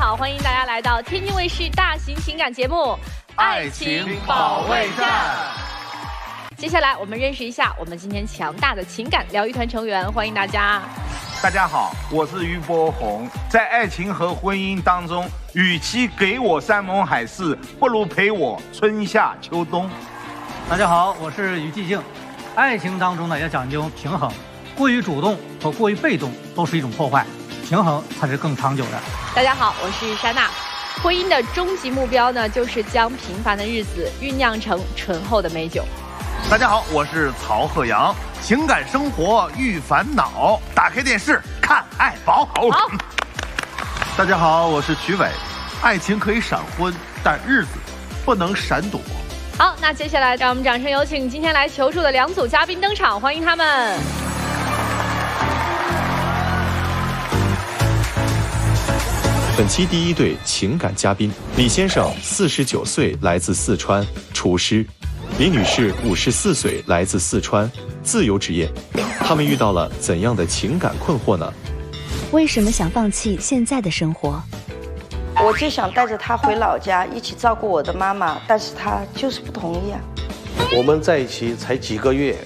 好，欢迎大家来到天津卫视大型情感节目《爱情保卫战》。接下来我们认识一下我们今天强大的情感疗愈团成员，欢迎大家。大家好，我是俞伯洪。在爱情和婚姻当中，与其给我山盟海誓，不如陪我春夏秋冬。大家好，我是于继静。爱情当中呢，要讲究平衡，过于主动和过于被动都是一种破坏，平衡才是更长久的。大家好，我是莎娜。婚姻的终极目标呢，就是将平凡的日子酝酿成醇厚的美酒。大家好，我是曹鹤阳。情感生活愈烦恼，打开电视看爱宝。好。大家好，我是曲伟。爱情可以闪婚，但日子不能闪躲。好，那接下来让我们掌声有请今天来求助的两组嘉宾登场，欢迎他们。本期第一对情感嘉宾，李先生49岁，来自四川，厨师；李女士54岁，来自四川，自由职业。他们遇到了怎样的情感困惑呢？为什么想放弃现在的生活？我就想带着他回老家一起照顾我的妈妈，但是他就是不同意啊。我们在一起才几个月，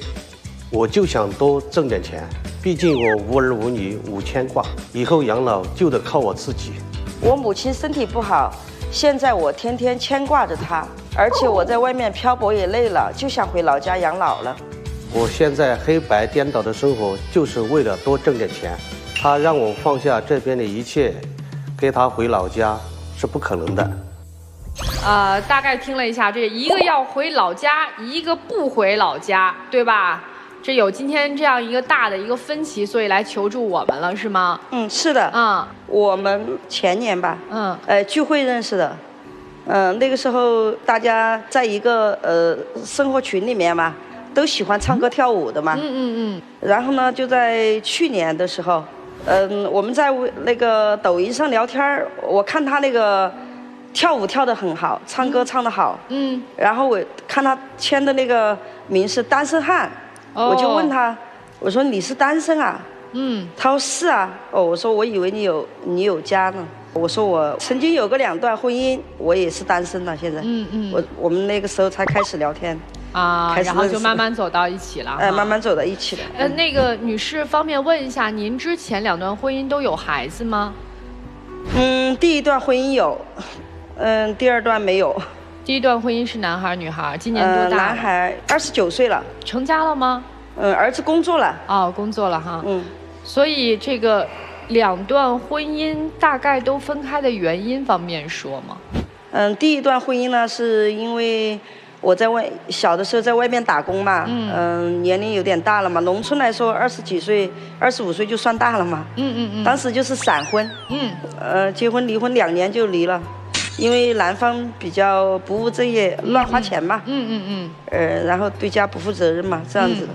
我就想多挣点钱，毕竟我无儿无女无牵挂，以后养老就得靠我自己。我母亲身体不好，现在我天天牵挂着她，而且我在外面漂泊也累了，就想回老家养老了。我现在黑白颠倒的生活，就是为了多挣点钱。他让我放下这边的一切，跟他回老家是不可能的。大概听了一下，这一个要回老家，一个不回老家，对吧？这有今天这样一个大的一个分歧，所以来求助我们了，是吗？嗯，是的。我们前年吧，聚会认识的。那个时候大家在一个生活群里面嘛，都喜欢唱歌跳舞的嘛。然后呢，就在去年的时候，我们在那个抖音上聊天，我看他那个跳舞跳得很好，唱歌唱得好。然后我看他签的那个名是单身汉。我就问他，我说你是单身啊？他说是啊。我说我以为你有家呢。我说我曾经有个2段婚姻，我也是单身了。现在，我们那个时候才开始聊天啊，然后就慢慢走到一起了。慢慢走到一起了。那个女士方便问一下，您之前2段婚姻都有孩子吗？第1段婚姻有，第2段没有。第1段婚姻是男孩女孩？今年多大？男孩29岁了。成家了吗？儿子工作了。哦，工作了哈。所以这个2段婚姻大概都分开的原因方便说吗？第1段婚姻呢，是因为我小的时候在外面打工嘛，年龄有点大了嘛，农村来说20几岁、25岁就算大了嘛。当时就是闪婚。结婚离婚2年就离了。因为男方比较不务正业，乱花钱嘛，然后对家不负责任嘛，这样子的。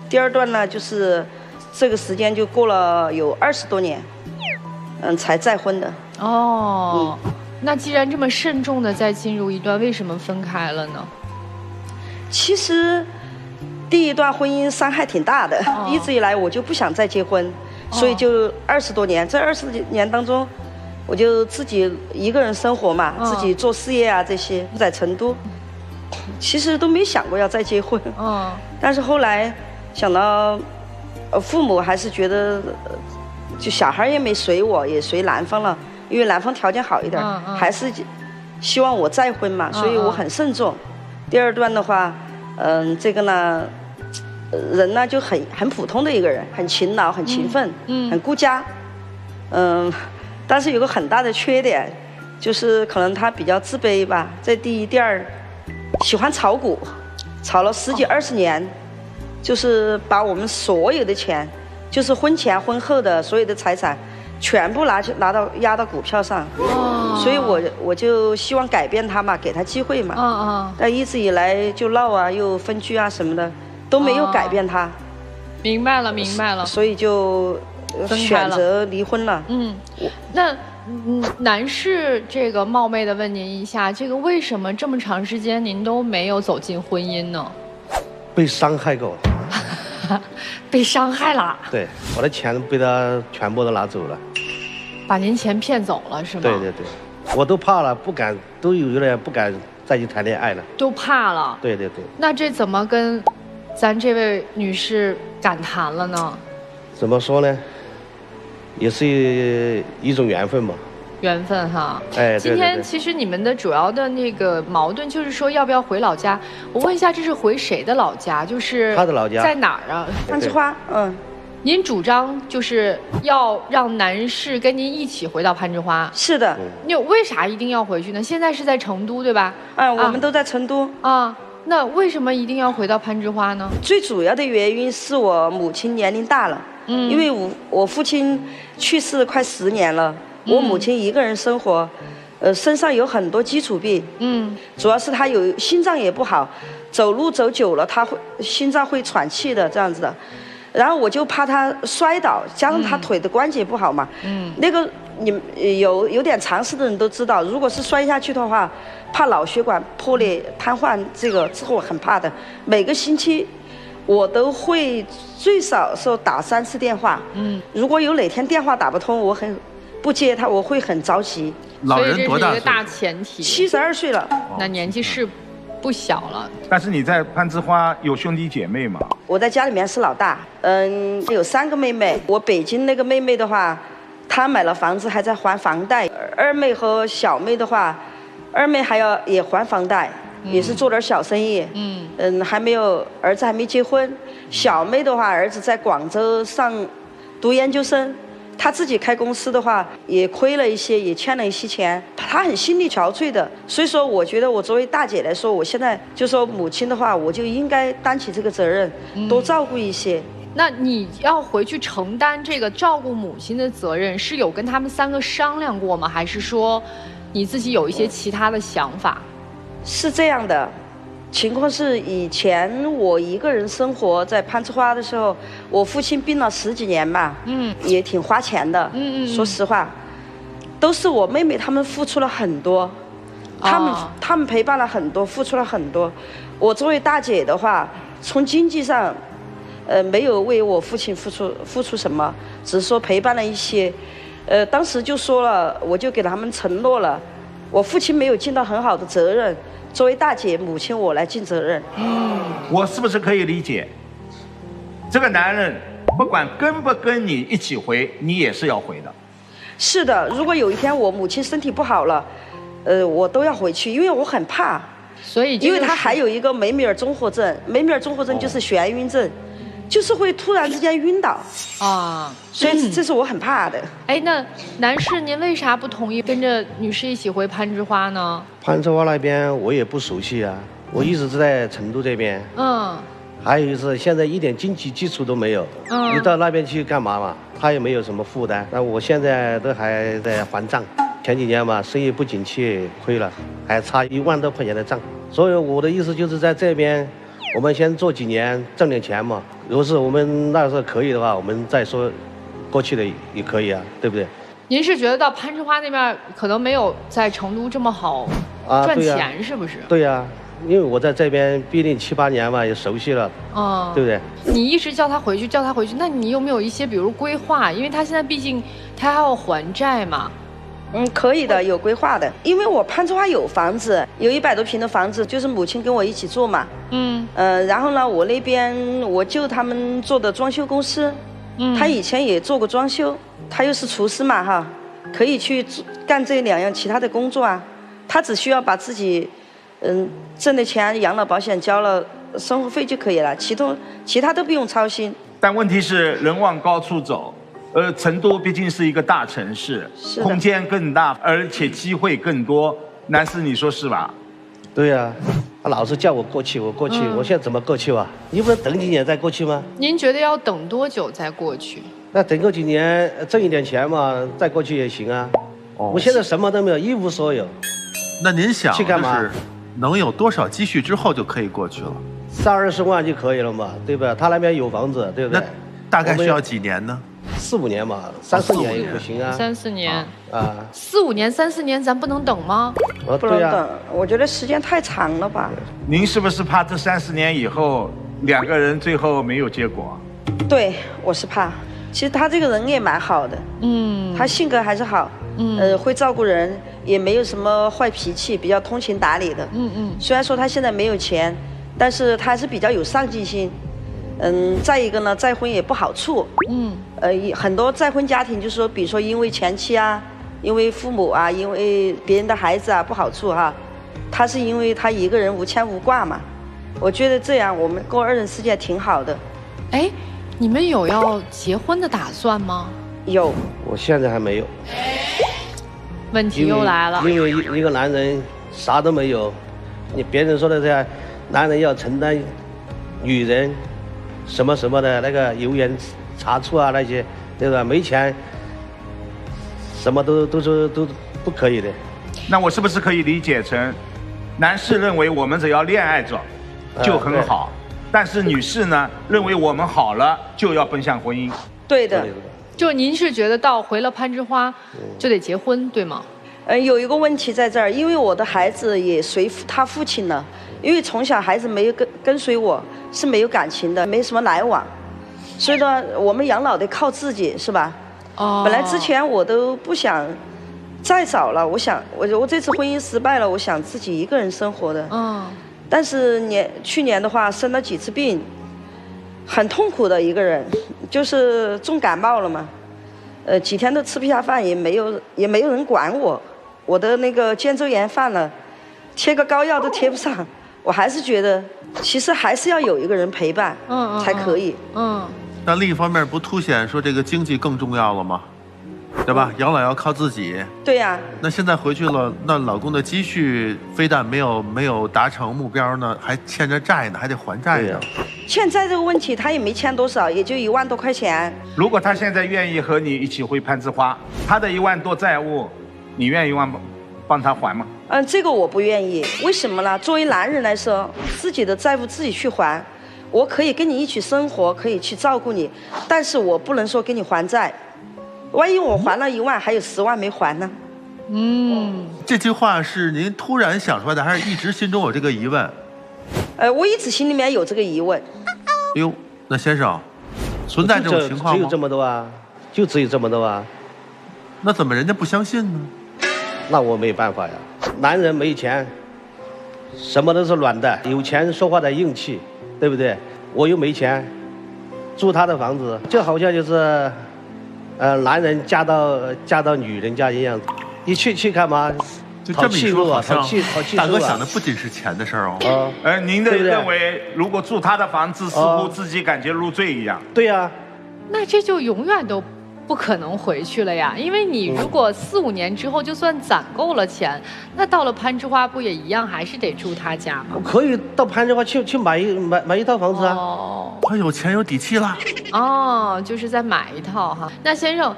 第2段呢，就是这个时间就过了有20多年，才再婚的。那既然这么慎重的再进入一段，为什么分开了呢？其实第1段婚姻伤害挺大的，一直以来我就不想再结婚，所以就20多年，这20年当中。我就自己一个人生活嘛，自己做事业啊这些，在成都，其实都没想过要再结婚。但是后来想到，父母还是觉得，就小孩也没随我，也随男方了，因为男方条件好一点，还是希望我再婚嘛，所以我很慎重。第2段的话，这个呢，人呢就很普通的一个人，很勤劳，很勤奋，很顾家，但是有个很大的缺点，就是可能他比较自卑吧，在第2喜欢炒股，炒了10几20年，就是把我们所有的钱，就是婚前婚后的所有的财产，全部压到股票上。所以我就希望改变他嘛，给他机会嘛。但一直以来就闹啊，又分居啊什么的，都没有改变他。明白了。所以就选择离婚了。那男士这个冒昧的问您一下，这个为什么这么长时间您都没有走进婚姻呢？被伤害过。被伤害了。对，我的钱被他全部都拿走了。把您钱骗走了是吗？对对对，我都怕了，不敢，都有点不敢再去谈恋爱了。都怕了。对对对。那这怎么跟咱这位女士感谈了呢？怎么说呢？也是一种缘分嘛。缘分哈。哎，对对对。今天其实你们的主要的那个矛盾就是说要不要回老家？我问一下，这是回谁的老家？就是他的老家在哪儿啊？攀枝花，您主张就是要让男士跟您一起回到攀枝花。是的。你为啥一定要回去呢？现在是在成都对吧？我们都在成都。那为什么一定要回到攀枝花呢？最主要的原因是我母亲年龄大了，因为我父亲去世快10年了，我母亲一个人生活，身上有很多基础病，主要是她有心脏也不好，走路走久了她会心脏会喘气的这样子的，然后我就怕她摔倒，加上她腿的关节不好嘛，那个你有点常识的人都知道，如果是摔下去的话，怕脑血管破裂瘫痪，这个是我很怕的。每个星期我都会最少说打3次电话，如果有哪天电话打不通，我很不接他，我会很着急。老人多大岁？所以这是一个大前提。72岁了，那年纪是不小了。但是你在攀枝花有兄弟姐妹吗？我在家里面是老大，有3个妹妹。我北京那个妹妹的话，她买了房子还在还房贷。二妹和小妹的话，二妹也还房贷，也是做点小生意。还没有儿子还没结婚。小妹的话，儿子在广州读研究生。他自己开公司的话，也亏了一些，也欠了一些钱，他很心力憔悴的。所以说，我觉得我作为大姐来说，我现在就说母亲的话，我就应该担起这个责任，多照顾一些。那你要回去承担这个照顾母亲的责任，是有跟他们3个商量过吗？还是说你自己有一些其他的想法？是这样的。情况是以前我一个人生活在攀枝花的时候，我父亲病了10几年嘛，也挺花钱的，说实话，都是我妹妹他们付出了很多，他们陪伴了很多，付出了很多。我作为大姐的话，从经济上，没有为我父亲付出什么，只是说陪伴了一些，当时就说了，我就给他们承诺了，我父亲没有尽到很好的责任。作为大姐母亲，我来尽责任。我是不是可以理解，这个男人不管跟不跟你一起回，你也是要回的？是的，如果有一天我母亲身体不好了，我都要回去，因为我很怕。所以因为她还有一个梅米尔综合症，梅米尔综合症就是眩晕症。就是会突然之间晕倒所以这是我很怕的。那男士您为啥不同意跟着女士一起回攀枝花呢？攀枝花那边我也不熟悉啊，我一直是在成都这边。还有就是现在一点经济基础都没有，你到那边去干嘛嘛？他也没有什么负担。那我现在都还在还账，前几年嘛生意不景气亏了，还差1万多块钱的账。所以我的意思就是在这边。我们先做几年，挣点钱嘛。如果是我们那时候可以的话，我们再说过去的也可以啊，对不对？您是觉得到攀枝花那边可能没有在成都这么好赚钱，是不是？对呀，因为我在这边毕竟7、8年嘛，也熟悉了，对不对？你一直叫他回去，那你有没有一些比如规划？因为他现在毕竟他还要还债嘛。可以的，有规划的。因为我攀枝花有房子，有100多平的房子，就是母亲跟我一起住嘛。然后呢，我那边我舅他们做的装修公司，他以前也做过装修，他又是厨师嘛哈，可以去干这2样其他的工作啊。他只需要把自己挣的钱、养老保险交了生活费就可以了，其他都不用操心。但问题是人往高处走。成都毕竟是一个大城市，空间更大，而且机会更多。男士，你说是吧？对呀，他老是叫我过去，我现在怎么过去啊？你不能等几年再过去吗？您觉得要等多久再过去？那等个几年，挣一点钱嘛，再过去也行啊。我现在什么都没有，一无所有。那您想去干嘛？能有多少积蓄之后就可以过去了？30-20万就可以了嘛，对吧？他那边有房子，对不对？那大概需要几年呢？4、5年嘛，3、4年也不行啊。3、4年4、5年、3、4年，咱不能等吗？不能等，我觉得时间太长了吧。您是不是怕这30年以后2个人最后没有结果？对，我是怕。其实他这个人也蛮好的，他性格还是好，会照顾人，也没有什么坏脾气，比较通情达理的，虽然说他现在没有钱，但是他还是比较有上进心，再一个呢，再婚也不好处，很多再婚家庭就是说，比如说因为前妻啊，因为父母啊，因为别人的孩子啊不好处哈，他是因为他一个人无牵无挂嘛，我觉得这样我们过二人世界挺好的。哎，你们有要结婚的打算吗？有，我现在还没有。问题又来了，因为一个男人啥都没有，别人说的这样，男人要承担女人什么什么的那个油盐茶醋啊那些，对吧？没钱，什么都不可以的。那我是不是可以理解成，男士认为我们只要恋爱着就很好，但是女士呢认为我们好了就要奔向婚姻？对的。就您是觉得到回了攀枝花就得结婚，对吗？有一个问题在这儿，因为我的孩子也随他父亲了，因为从小孩子没有跟随我，是没有感情的，没什么来往，所以呢，我们养老得靠自己，是吧？本来之前我都不想再找了，我想我这次婚姻失败了，我想自己一个人生活的。但是去年的话生了几次病，很痛苦的一个人，就是重感冒了嘛，几天都吃不下饭，也没有人管我，我的那个肩周炎犯了，贴个膏药都贴不上，我还是觉得其实还是要有一个人陪伴，才可以。但另一方面不凸显说这个经济更重要了吗？对吧？养老要靠自己。对呀。那现在回去了，那老公的积蓄非但没有达成目标呢，还欠着债呢，还得还债呢。欠债这个问题，他也没欠多少，也就1万多块钱。如果他现在愿意和你一起回攀枝花，他的1万多债务，你愿意帮他还吗？这个我不愿意。为什么呢？作为男人来说，自己的债务自己去还，我可以跟你一起生活，可以去照顾你，但是我不能说给你还债。万一我还了1万，还有10万没还呢？这句话是您突然想出来的，还是一直心中有这个疑问？我一直心里面有这个疑问。哎呦，那先生，存在这种情况吗？只有这么多啊，就只有这么多啊。那怎么人家不相信呢？那我没办法呀。男人没钱，什么都是软的，有钱说话的硬气，对不对？我又没钱，住他的房子，就好像就是。男人嫁到女人家一样，一去干嘛？就这么一说，好像大哥想的不仅是钱的事儿哦。您的认为，如果住他的房子，似乎自己感觉入赘一样。对呀。那这就永远都不可能回去了呀，因为你如果4、5年之后就算攒够了钱，那到了攀枝花不也一样，还是得住他家吗？可以到攀枝花去买一套房子啊。他有钱有底气了。就是再买一套哈。那先生，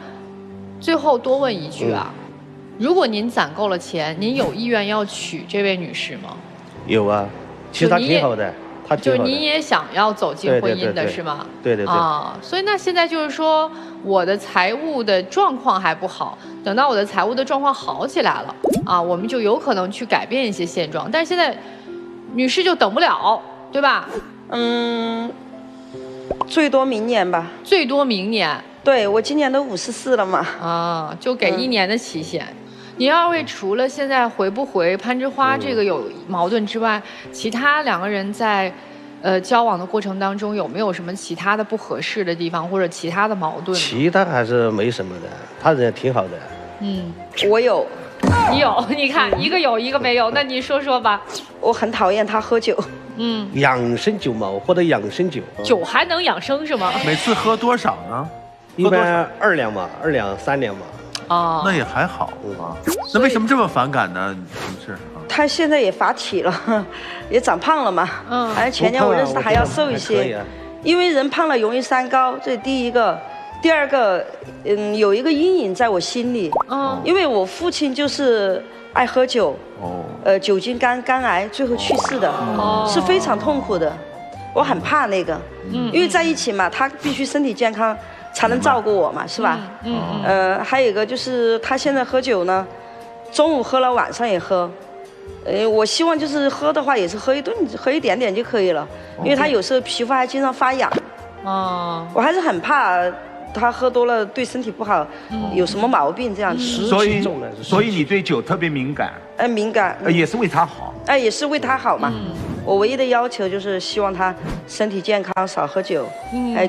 最后多问一句啊，如果您攒够了钱，您有意愿要娶这位女士吗？有啊，其实她挺好的。就是您也想要走进婚姻的是吗？对。所以那现在就是说，我的财务的状况还不好，等到我的财务的状况好起来了我们就有可能去改变一些现状。但是现在，女士就等不了，对吧？最多明年吧。最多明年。对，我今年都54了嘛。就给1年的期限。你二位除了现在回不回攀枝花这个有矛盾之外，其他2个人在交往的过程当中有没有什么其他的不合适的地方或者其他的矛盾？其他还是没什么的，他人挺好的。我有。你有？你看一个有一个没有，那你说说吧。我很讨厌他喝酒。养生酒嘛，我喝的养生酒。酒还能养生是吗？每次喝多少呢？一般2两嘛，2两3两嘛。那也还好啊。那为什么这么反感呢？同事？他现在也发体了，也长胖了嘛。而前年我认识他还要瘦一些，因为人胖了容易三高，这是第一个。第二个，有一个阴影在我心里。因为我父亲就是爱喝酒，酒精肝癌最后去世的，是非常痛苦的。我很怕那个，因为在一起嘛，他必须身体健康才能照顾我嘛，是吧？还有一个就是他现在喝酒呢，中午喝了，晚上也喝。我希望就是喝的话，也是喝一点点就可以了，因为他有时候皮肤还经常发痒。我还是很怕他喝多了对身体不好，有什么毛病这样子。所以你对酒特别敏感。敏感。也是为他好。也是为他好嘛。我唯一的要求就是希望他身体健康，少喝酒。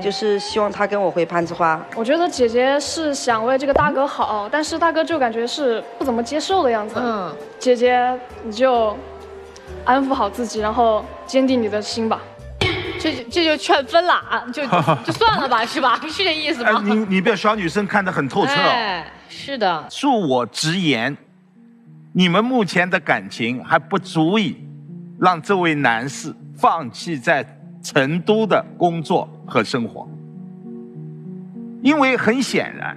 就是希望他跟我回攀枝花。我觉得姐姐是想为这个大哥好，但是大哥就感觉是不怎么接受的样子。姐姐你就安抚好自己，然后坚定你的心吧。这就劝分了啊，就算了吧，是吧？是这意思吗？你被小女生看得很透彻。是的。恕我直言，你们目前的感情还不足以让这位男士放弃在成都的工作和生活，因为很显然，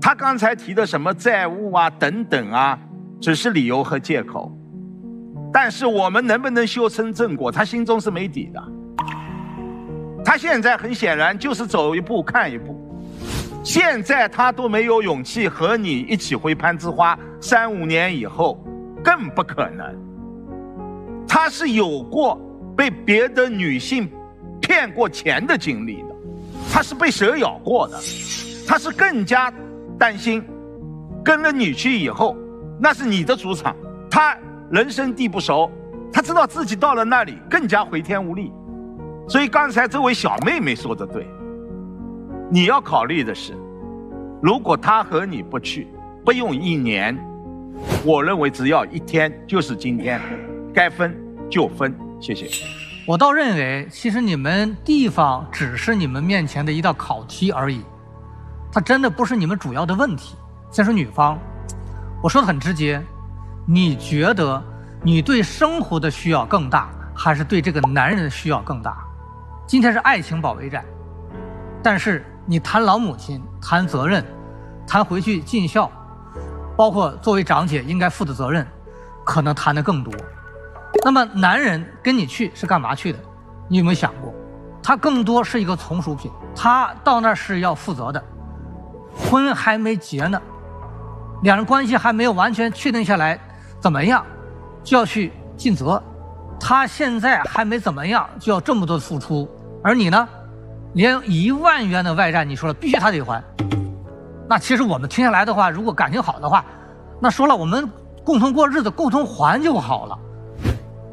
他刚才提的什么债务啊等等啊，只是理由和借口。但是我们能不能修成正果，他心中是没底的。他现在很显然就是走一步看一步，现在他都没有勇气和你一起回攀枝花，3、5年以后更不可能。他是有过被别的女性骗过钱的经历的，他是被蛇咬过的，他是更加担心跟了你去以后，那是你的主场，他人生地不熟，他知道自己到了那里更加回天无力。所以刚才这位小妹妹说的对，你要考虑的是，如果他和你不去，不用1年，我认为只要1天，就是今天，该分就分。谢谢。我倒认为，其实你们地方只是你们面前的一道考题而已，它真的不是你们主要的问题。先说女方，我说的很直接，你觉得你对生活的需要更大，还是对这个男人的需要更大？今天是爱情保卫战，但是你谈老母亲，谈责任，谈回去尽孝，包括作为长姐应该负的责任，可能谈得更多。那么男人跟你去是干嘛去的？你有没有想过，他更多是一个从属品，他到那儿是要负责的，婚还没结呢，两人关系还没有完全确定下来怎么样，就要去尽责。他现在还没怎么样，就要这么多的付出，而你呢，连1万元的外债你说了必须他得还。那其实我们听下来的话，如果感情好的话，那说了我们共同过日子，共同还就好了。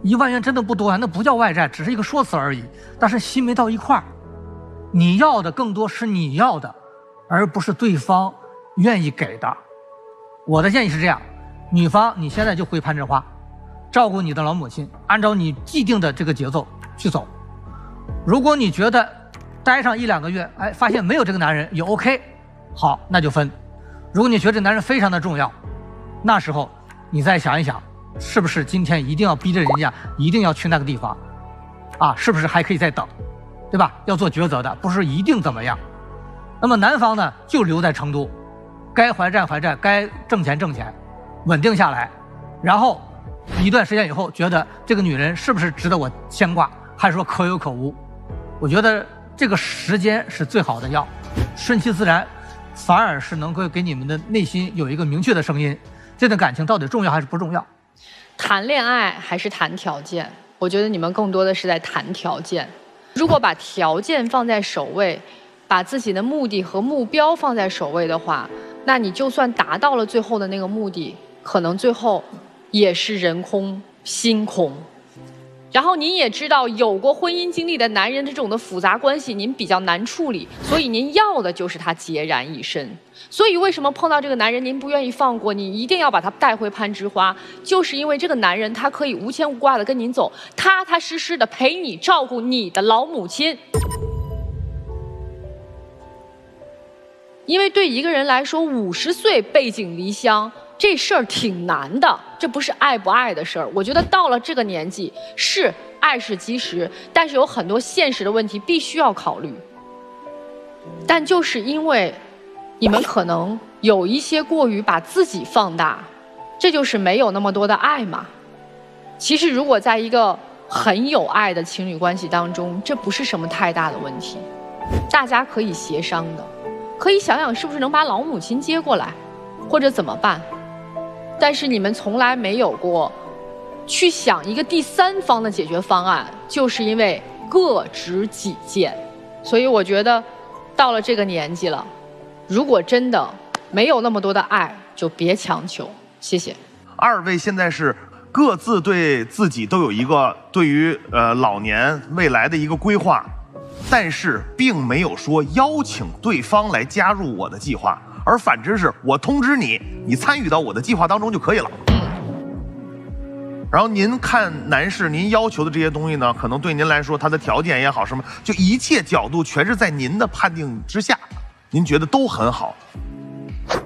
1万元真的不多啊，那不叫外债，只是一个说辞而已。但是心没到一块儿，你要的更多是你要的，而不是对方愿意给的。我的建议是这样，女方你现在就回攀枝花，照顾你的老母亲，按照你既定的这个节奏去走。如果你觉得待上1、2个月，发现没有这个男人也 OK， 好，那就分。如果你觉得这男人非常的重要，那时候你再想一想，是不是今天一定要逼着人家一定要去那个地方啊？是不是还可以再等，对吧？要做抉择的，不是一定怎么样。那么男方呢，就留在成都，该还债还债，该挣钱挣钱，稳定下来，然后一段时间以后，觉得这个女人是不是值得我牵挂，还是说可有可无？我觉得这个时间是最好的药，顺其自然，反而是能够给你们的内心有一个明确的声音，这段感情到底重要还是不重要？谈恋爱还是谈条件？我觉得你们更多的是在谈条件。如果把条件放在首位，把自己的目的和目标放在首位的话，那你就算达到了最后的那个目的，可能最后也是人空心空。然后您也知道，有过婚姻经历的男人这种的复杂关系您比较难处理，所以您要的就是他孑然一身。所以为什么碰到这个男人您不愿意放过，你一定要把他带回攀枝花，就是因为这个男人他可以无牵无挂的跟您走，踏踏实实的陪你照顾你的老母亲。因为对一个人来说，50岁背井离乡这事儿挺难的，这不是爱不爱的事儿。我觉得到了这个年纪，是爱是基石，但是有很多现实的问题必须要考虑。但就是因为你们可能有一些过于把自己放大，这就是没有那么多的爱嘛。其实如果在一个很有爱的情侣关系当中，这不是什么太大的问题，大家可以协商的，可以想想是不是能把老母亲接过来，或者怎么办。但是你们从来没有过去想一个第三方的解决方案，就是因为各执己见。所以我觉得到了这个年纪了，如果真的没有那么多的爱，就别强求。谢谢。二位现在是各自对自己都有一个对于老年未来的一个规划，但是并没有说邀请对方来加入我的计划，而反之是我通知你，你参与到我的计划当中就可以了。然后您看男士，您要求的这些东西呢，可能对您来说，他的条件也好，什么，就一切角度全是在您的判定之下，您觉得都很好。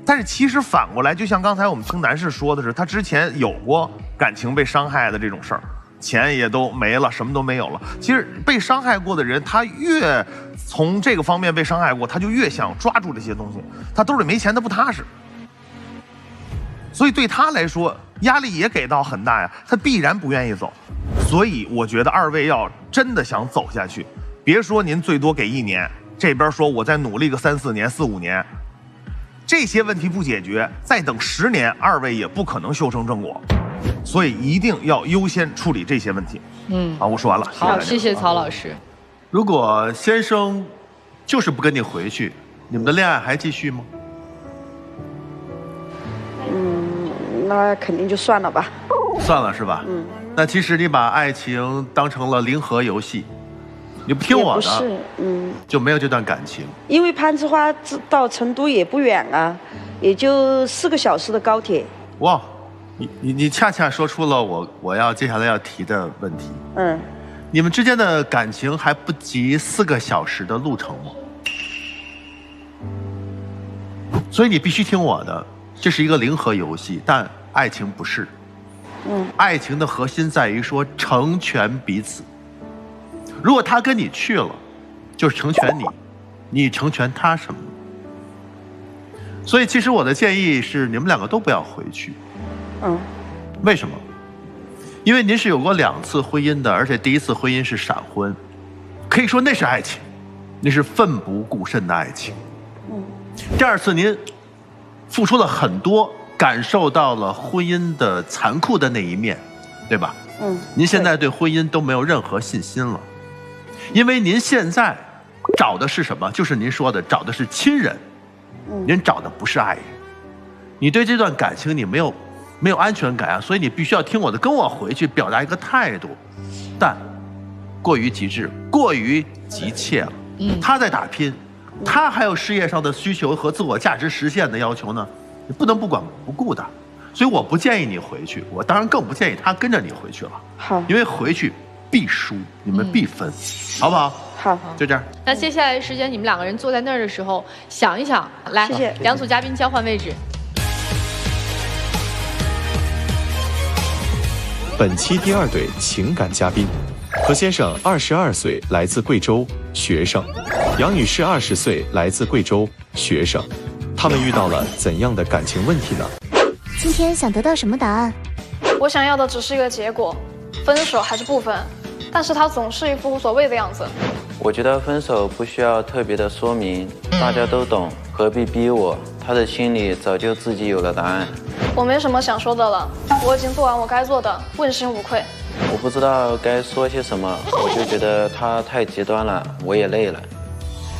但是其实反过来，就像刚才我们听男士说的是，他之前有过感情被伤害的这种事儿，钱也都没了，什么都没有了。其实被伤害过的人，他越从这个方面被伤害过，他就越想抓住这些东西，他兜里没钱，他不踏实。所以对他来说，压力也给到很大呀，他必然不愿意走。所以我觉得二位要真的想走下去，别说您最多给1年，这边说我再努力个3、4年、4、5年，这些问题不解决，再等10年，二位也不可能修成正果。所以一定要优先处理这些问题。好，我说完了。好，谢谢曹老师。如果先生就是不跟你回去，你们的恋爱还继续吗？那肯定就算了吧。算了是吧？那其实你把爱情当成了零和游戏，你不听我的，也不是，就没有这段感情。因为攀枝花到成都也不远啊，也就4个小时的高铁。哇，你恰恰说出了我要接下来要提的问题。你们之间的感情还不及4个小时的路程吗？所以你必须听我的。这是一个零和游戏，但爱情不是。爱情的核心在于说成全彼此。如果他跟你去了，就是成全你，你成全他什么？所以其实我的建议是，你们2个都不要回去。为什么？因为您是有过2次婚姻的，而且第1次婚姻是闪婚，可以说那是爱情，那是奋不顾身的爱情。第2次您付出了很多，感受到了婚姻的残酷的那一面，对吧？您现在对婚姻都没有任何信心了，因为您现在找的是什么？就是您说的，找的是亲人，您找的不是爱人。你对这段感情你没有安全感啊，所以你必须要听我的，跟我回去表达一个态度，但过于极致，过于急切了。他在打拼。他还有事业上的需求和自我价值实现的要求呢，你不能不管不顾的，所以我不建议你回去，我当然更不建议他跟着你回去了。好，因为回去必输，你们必分，好不好？好，就这样。那接下来的时间，你们2个人坐在那儿的时候，想一想，来，谢谢2组嘉宾交换位置。本期第2对情感嘉宾。何先生22岁，来自贵州，学生；杨女士20岁，来自贵州，学生。他们遇到了怎样的感情问题呢？今天想得到什么答案？我想要的只是一个结果，分手还是不分，但是他总是一副无所谓的样子。我觉得分手不需要特别的说明，大家都懂，何必逼我？他的心里早就自己有了答案。我没什么想说的了，我已经做完我该做的，问心无愧。我不知道该说些什么，我就觉得他太极端了，我也累了。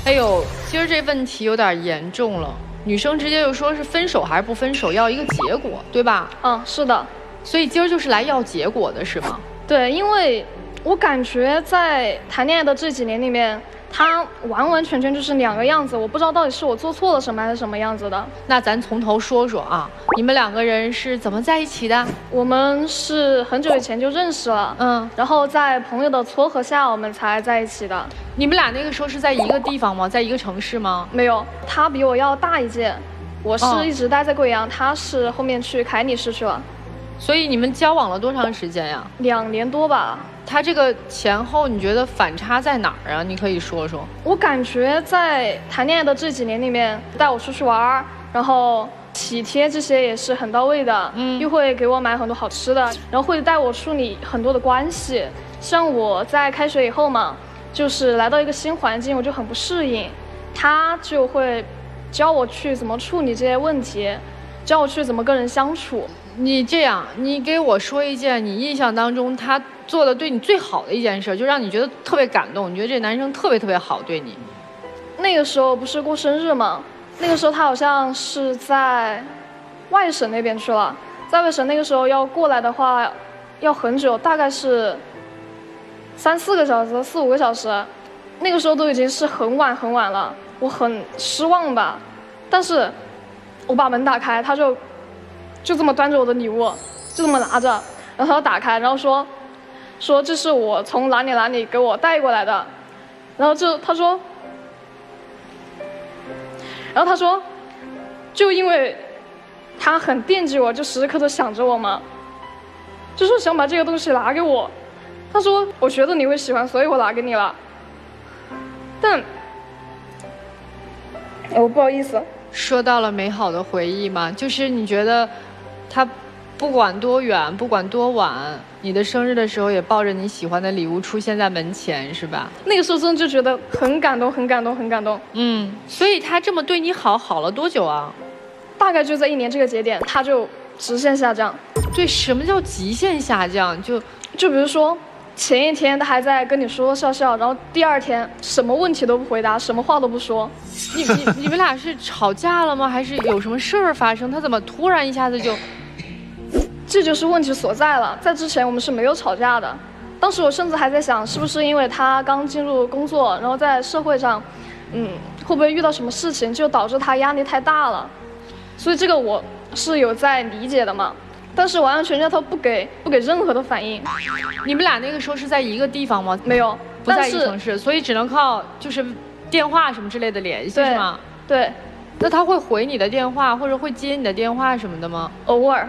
哎呦，今儿这问题有点严重了，女生直接就说是分手还是不分手，要一个结果，对吧？是的。所以今儿就是来要结果的，是吗？对，因为我感觉在谈恋爱的这几年里面，他完完全全就是2个样子，我不知道到底是我做错了什么还是什么样子的。那咱从头说说啊，你们2个人是怎么在一起的？我们是很久以前就认识了，然后在朋友的撮合下，我们才在一起的。你们俩那个时候是在一个地方吗？在一个城市吗？没有，他比我要大一届，我是一直待在贵阳，他是后面去凯里市去了。所以你们交往了多长时间呀？2年多吧。他这个前后你觉得反差在哪儿啊？你可以说说。我感觉在谈恋爱的这几年里面，带我出去玩，然后体贴这些也是很到位的，又会给我买很多好吃的，然后会带我梳理很多的关系。像我在开学以后嘛，就是来到一个新环境，我就很不适应，他就会教我去怎么处理这些问题，教我去怎么跟人相处。你这样，你给我说一件你印象当中他做的对你最好的一件事，就让你觉得特别感动，你觉得这男生特别特别好对你。那个时候不是过生日嘛，那个时候他好像是在外省那边去了，在外省那个时候要过来的话，要很久，大概是3、4个小时、4、5个小时，那个时候都已经是很晚很晚了，我很失望吧。但是我把门打开，他就这么端着我的礼物，就这么拿着，然后他打开，然后说这是我从哪里给我带过来的，然后他说，就因为他很惦记我，就时时刻刻想着我嘛，就说想把这个东西拿给我。他说我觉得你会喜欢，所以我拿给你了。但不好意思，说到了美好的回忆嘛，就是你觉得他不管多远，不管多晚，你的生日的时候也抱着你喜欢的礼物出现在门前，是吧？那个时候真的就觉得很感动，很感动，很感动。所以他这么对你好了多久啊？大概就在1年这个节点，他就直线下降。对，什么叫极限下降？就比如说前一天他还在跟你说笑笑，然后第2天什么问题都不回答，什么话都不说。你们俩是吵架了吗？还是有什么事儿发生？他怎么突然一下子就……这就是问题所在了。在之前我们是没有吵架的，当时我甚至还在想，是不是因为他刚进入工作，然后在社会上，会不会遇到什么事情就导致他压力太大了？所以这个我是有在理解的嘛。但是完完全全他不给任何的反应。你们俩那个时候是在一个地方吗？没有，不在一个城市，所以只能靠就是电话什么之类的联系，是吗？对。那他会回你的电话，或者会接你的电话什么的吗？偶尔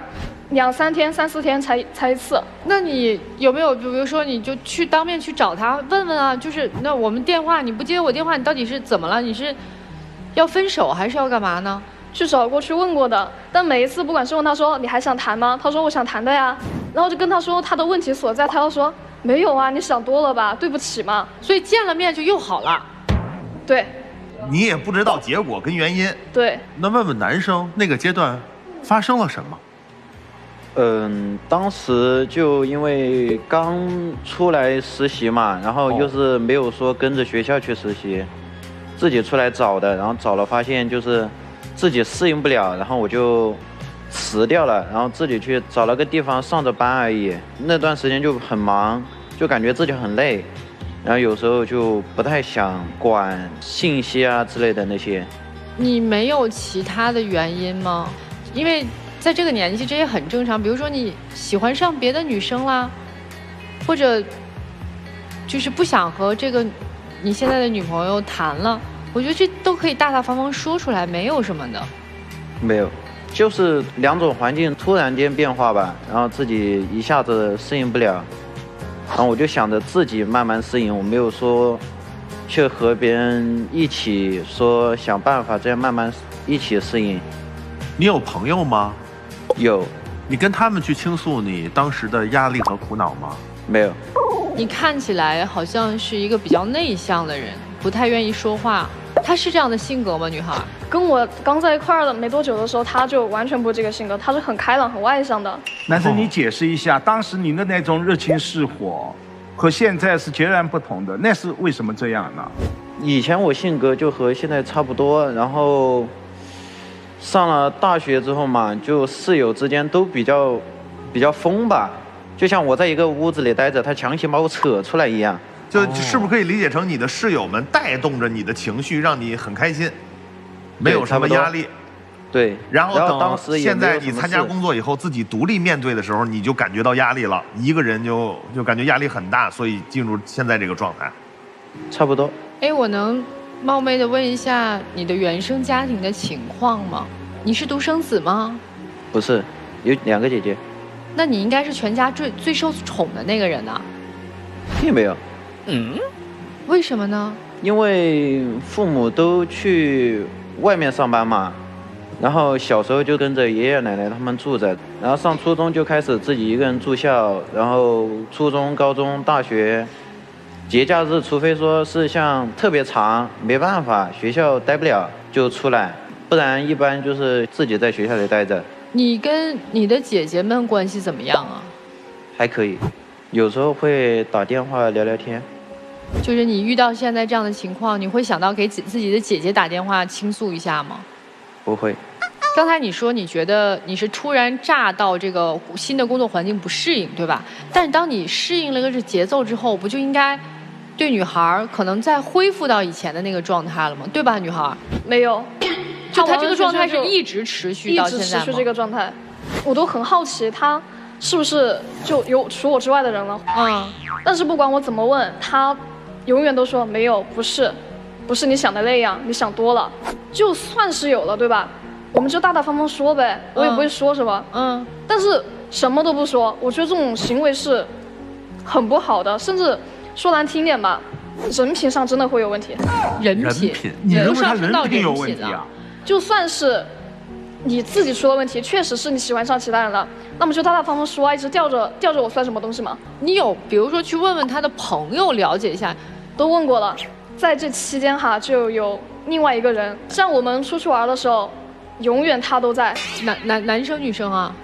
，2、3天、3、4天才一次。那你有没有，比如说你就去当面去找他问问啊？就是那我们电话你不接我电话，你到底是怎么了？你是要分手还是要干嘛呢？去找过去问过的，但每一次不管是问他说你还想谈吗？他说我想谈的呀，然后就跟他说他的问题所在，他要说没有啊，你想多了吧，对不起嘛。所以见了面就又好了。对。你也不知道结果跟原因。对。那问问男生那个阶段发生了什么？当时就因为刚出来实习嘛，然后又是没有说跟着学校去实习，自己出来找的，然后找了发现就是自己适应不了，然后我就辞掉了，然后自己去找了个地方上着班而已。那段时间就很忙，就感觉自己很累，然后有时候就不太想管信息啊之类的那些。你没有其他的原因吗？因为在这个年纪这也很正常，比如说你喜欢上别的女生啦，或者就是不想和这个你现在的女朋友谈了，我觉得这都可以大大方方说出来，没有什么的。没有，就是2种环境突然间变化吧，然后自己一下子适应不了，然后我就想着自己慢慢适应，我没有说去和别人一起说想办法这样慢慢一起适应。你有朋友吗？有。你跟他们去倾诉你当时的压力和苦恼吗？没有。你看起来好像是一个比较内向的人，不太愿意说话。她是这样的性格吗？女孩跟我刚在一块儿的没多久的时候，她就完全不是这个性格，她是很开朗、很外向的。男生，你解释一下，当时您的那种热情似火，和现在是截然不同的，那是为什么这样呢？以前我性格就和现在差不多，然后上了大学之后嘛，就室友之间都比较疯吧，就像我在一个屋子里待着，他强行把我扯出来一样。就是不是可以理解成你的室友们带动着你的情绪，让你很开心，没有什么压力。对。然后当时现在你参加工作以后，自己独立面对的时候，你就感觉到压力了，一个人就感觉压力很大，所以进入现在这个状态。差不多。哎，我能冒昧的问一下你的原生家庭的情况吗？你是独生子吗？不是，有2个姐姐。那你应该是全家最受宠的那个人啊。并没有。为什么呢？因为父母都去外面上班嘛，然后小时候就跟着爷爷奶奶他们住着，然后上初中就开始自己一个人住校，然后初中、高中、大学，节假日除非说是像特别长没办法学校待不了就出来，不然一般就是自己在学校里待着。你跟你的姐姐们关系怎么样啊？还可以，有时候会打电话聊聊天。就是你遇到现在这样的情况，你会想到给自己的姐姐打电话倾诉一下吗？不会。刚才你说你觉得你是突然乍到这个新的工作环境不适应，对吧？但是当你适应了这节奏之后，不就应该对女孩可能再恢复到以前的那个状态了吗？对吧，女孩？没有，就她这个状态是一直持续到现在吗？一直持续这个状态，我都很好奇她是不是就有除我之外的人了。但是不管我怎么问，她永远都说没有，不是你想的那样，你想多了。就算是有了，对吧？我们就大大方方说呗，我也不会说什么。但是什么都不说，我觉得这种行为是很不好的，甚至说难听点吧，人品上真的会有问题。人品，你认为他人品有问题啊？就算是你自己出了问题，确实是你喜欢上其他人了，那么就大大方方说啊，一直吊着我算什么东西吗？你有比如说去问问他的朋友了解一下？都问过了，在这期间哈就有另外一个人，像我们出去玩的时候。永远他都在，男生女生啊，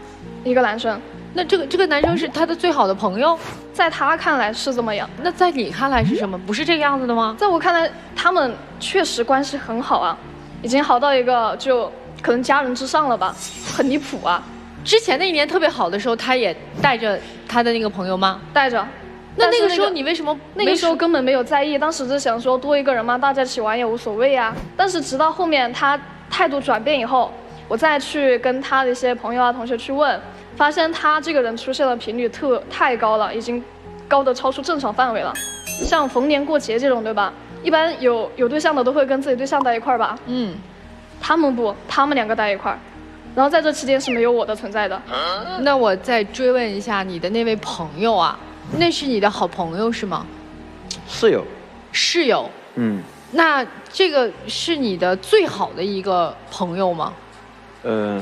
一个男生。那这个男生是他的最好的朋友，在他看来是这么样。那在你看来是什么？不是这个样子的吗？在我看来，他们确实关系很好啊，已经好到一个就可能家人之上了吧，很离谱啊。之前那一年特别好的时候，他也带着他的那个朋友吗？带着。那个时候你为什么？那个时候根本没有在意，当时只想说多一个人嘛，大家一起玩也无所谓啊。但是直到后面他态度转变以后，我再去跟他的一些朋友啊、同学去问，发现他这个人出现的频率太高了，已经高的超出正常范围了。像逢年过节这种，对吧？一般有对象的都会跟自己对象在一块儿吧？他们不，他们两个在一块儿，然后在这期间是没有我的存在的。那我再追问一下你的那位朋友啊，那是你的好朋友是吗？室友。室友。那这个是你的最好的一个朋友吗？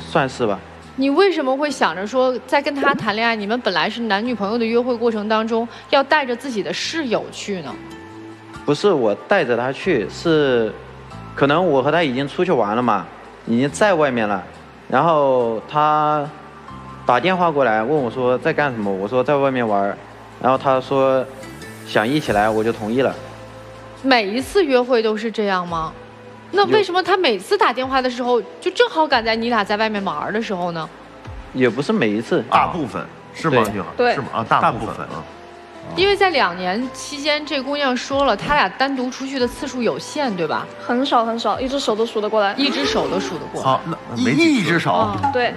算是吧。你为什么会想着说，在跟他谈恋爱，你们本来是男女朋友的约会过程当中，要带着自己的室友去呢？不是我带着他去，是可能我和他已经出去玩了嘛，已经在外面了，然后他打电话过来问我说在干什么，我说在外面玩，然后他说想一起来，我就同意了。每一次约会都是这样吗？那为什么他每次打电话的时候，就正好赶在你俩在外面玩的时候呢？也不是每一次，大部分是吗？对，是吗？啊，大部分啊。因为在2年期间，这姑娘说了，他俩单独出去的次数有限，对吧？很少很少，一只手都数得过来。一只手都数得过来。好，那一只手。对，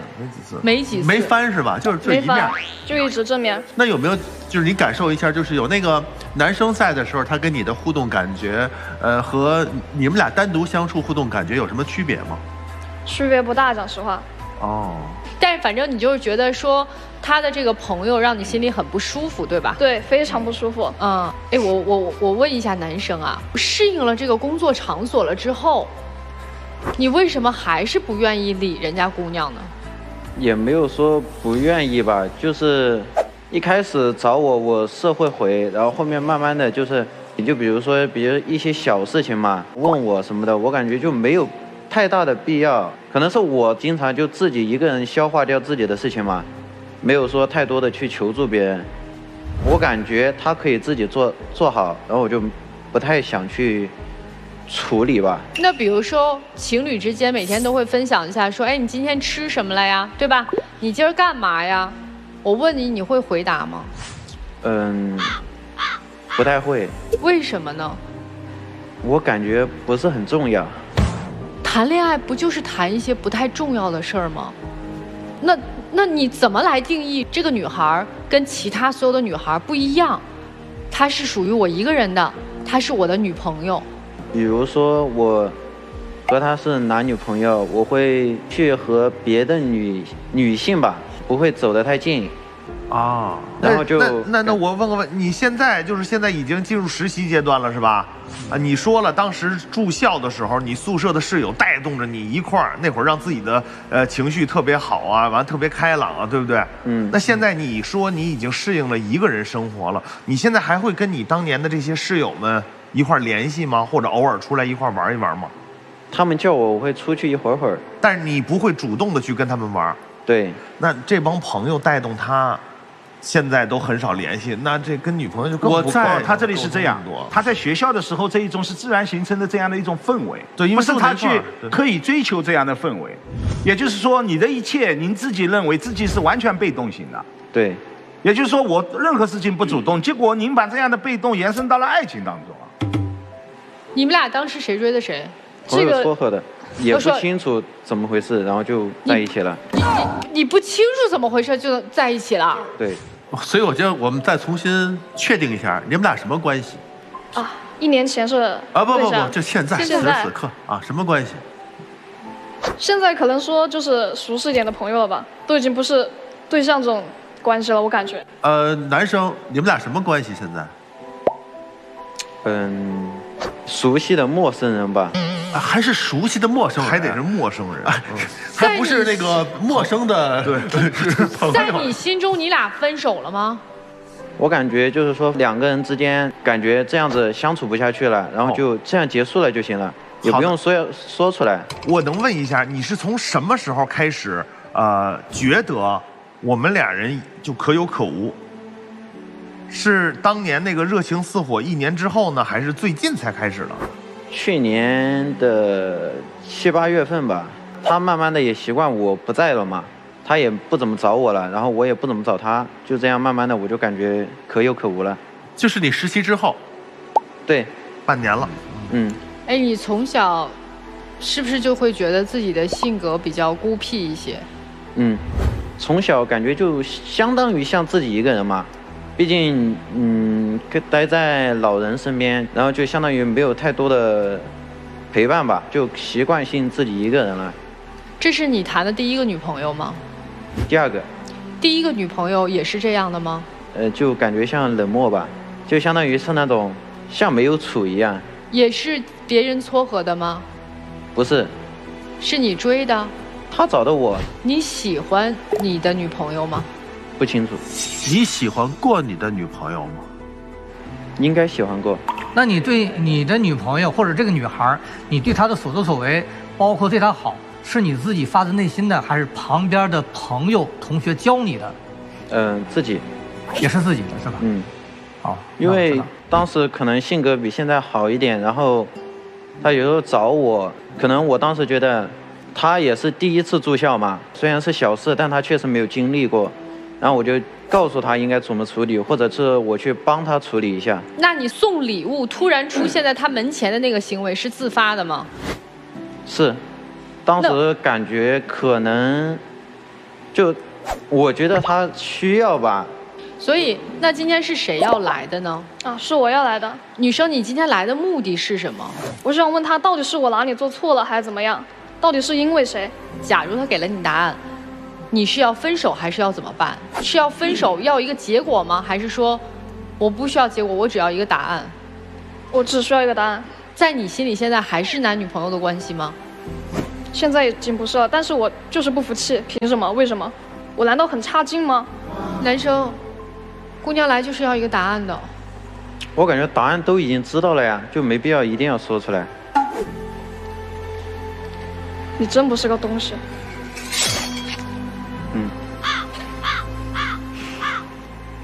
没几次。没翻是吧？就一面。就一直正面。那有没有就是你感受一下，就是有那个男生在的时候，他跟你的互动感觉，和你们俩单独相处互动感觉有什么区别吗？区别不大，讲实话。哦。但是反正你就是觉得说他的这个朋友让你心里很不舒服，对吧？对，非常不舒服。我问一下男生啊，适应了这个工作场所了之后，你为什么还是不愿意理人家姑娘呢？也没有说不愿意吧，就是一开始找我是会回，然后后面慢慢的就是你就比如一些小事情嘛，问我什么的，我感觉就没有太大的必要，可能是我经常就自己一个人消化掉自己的事情嘛，没有说太多的去求助别人。我感觉他可以自己做好，然后我就不太想去处理吧。那比如说情侣之间每天都会分享一下，说，哎，你今天吃什么了呀？对吧？你今儿干嘛呀？我问你，你会回答吗？不太会。为什么呢？我感觉不是很重要。谈恋爱不就是谈一些不太重要的事儿吗？那你怎么来定义这个女孩跟其他所有的女孩不一样？她是属于我一个人的，她是我的女朋友。比如说我和她是男女朋友，我会去和别的女性吧，不会走得太近。啊，然后就那我问个问，你现在已经进入实习阶段了是吧？啊，你说了，当时住校的时候，你宿舍的室友带动着你一块儿，那会儿让自己的情绪特别好啊，完特别开朗啊，对不对？那现在你说你已经适应了一个人生活了，你现在还会跟你当年的这些室友们一块儿联系吗？或者偶尔出来一块儿玩一玩吗？他们叫我会出去一会儿，但是你不会主动的去跟他们玩。对。那这帮朋友带动他现在都很少联系，那这跟女朋友就更不他这里是这样，他在学校的时候这一种是自然形成的这样的一种氛围，对，因为不是他去刻意追求这样的氛围，也就是说你的一切您自己认为自己是完全被动型的，对，也就是说我任何事情不主动，结果您把这样的被动延伸到了爱情当中。你们俩当时谁追的谁？朋友撮合的，也不清楚怎么回事，然后就在一起了。你不清楚怎么回事就在一起了？对。所以我觉得我们再重新确定一下，你们俩什么关系？啊，1年前是啊不，就现在此时此刻啊，什么关系？现在可能说就是熟识一点的朋友了吧，都已经不是对象这种关系了，我感觉。男生，你们俩什么关系现在？熟悉的陌生人吧。还是熟悉的陌生人，还得是陌生人，还不是那个陌生的朋友。在你心中，你俩分手了吗？我感觉就是说2个人之间感觉这样子相处不下去了，然后就这样结束了就行了，也不用说出来。我能问一下，你是从什么时候开始觉得我们俩人就可有可无？是当年那个热情似火1年之后呢，还是最近才开始的？去年的7、8月份吧，他慢慢的也习惯我不在了嘛，他也不怎么找我了，然后我也不怎么找他，就这样慢慢的我就感觉可有可无了。就是你实习之后？对，半年了。哎，你从小是不是就会觉得自己的性格比较孤僻一些？从小感觉就相当于像自己一个人嘛。毕竟，待在老人身边，然后就相当于没有太多的陪伴吧，就习惯性自己一个人了。这是你谈的第一个女朋友吗？第2个。第一个女朋友也是这样的吗？就感觉像冷漠吧，就相当于是那种像没有处一样。也是别人撮合的吗？不是。是你追的？他找的我。你喜欢你的女朋友吗？不清楚。你喜欢过你的女朋友吗？应该喜欢过。那你对你的女朋友或者这个女孩，你对她的所作所为，包括对她好，是你自己发自内心的，还是旁边的朋友、同学教你的？自己。也是自己的，是吧？好。因为当时可能性格比现在好一点，然后他有时候找我，可能我当时觉得他也是第一次住校嘛，虽然是小事，但他确实没有经历过。然后我就告诉他应该怎么处理，或者是我去帮他处理一下。那你送礼物突然出现在他门前的那个行为是自发的吗？是，当时感觉可能就我觉得他需要吧。所以那今天是谁要来的呢？是我要来的。女生，你今天来的目的是什么？我想问他，到底是我哪里做错了，还是怎么样？到底是因为谁？假如他给了你答案，你是要分手还是要怎么办？是要分手要一个结果吗？还是说我不需要结果，我只要一个答案？我只需要一个答案。在你心里现在还是男女朋友的关系吗？现在已经不是了，但是我就是不服气，凭什么？为什么？我难道很差劲吗？男生，姑娘来就是要一个答案的。我感觉答案都已经知道了呀，就没必要一定要说出来。你真不是个东西。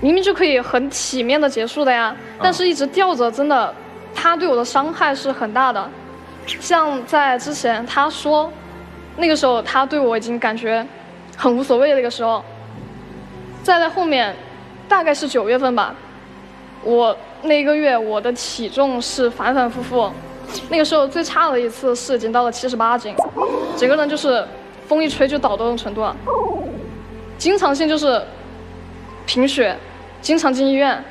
明明就可以很体面的结束的呀，但是一直吊着，真的，他对我的伤害是很大的。像在之前他说，那个时候他对我已经感觉很无所谓的那个时候，再在后面，大概是9月份吧，我那个月我的体重是反反复复，那个时候最差的一次是已经到了78斤，整个人就是风一吹就倒的那种程度了，经常性就是贫血。经常进医院，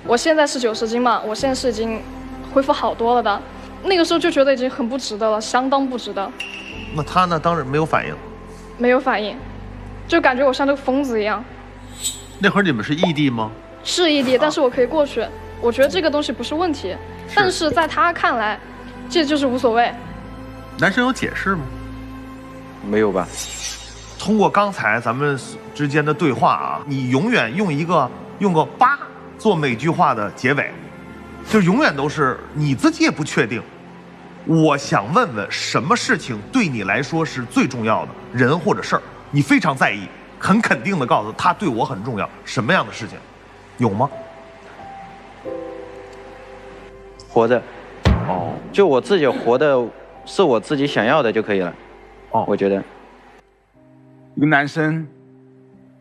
我现在是90斤嘛，我现在是已经恢复好多了的。那个时候就觉得已经很不值得了，相当不值得。那他呢？当时没有反应？没有反应，就感觉我像这个疯子一样。那会儿你们是异地吗？是异地，但是我可以过去。我觉得这个东西不是问题，但是在他看来，这就是无所谓。男生有解释吗？没有吧。通过刚才咱们之间的对话啊，你永远用个8做每句话的结尾，就永远都是你自己也不确定。我想问问，什么事情对你来说是最重要的，人或者事儿，你非常在意，很肯定的告诉他对我很重要，什么样的事情？有吗？活着。哦，就我自己活的是我自己想要的就可以了。哦，我觉得。一个男生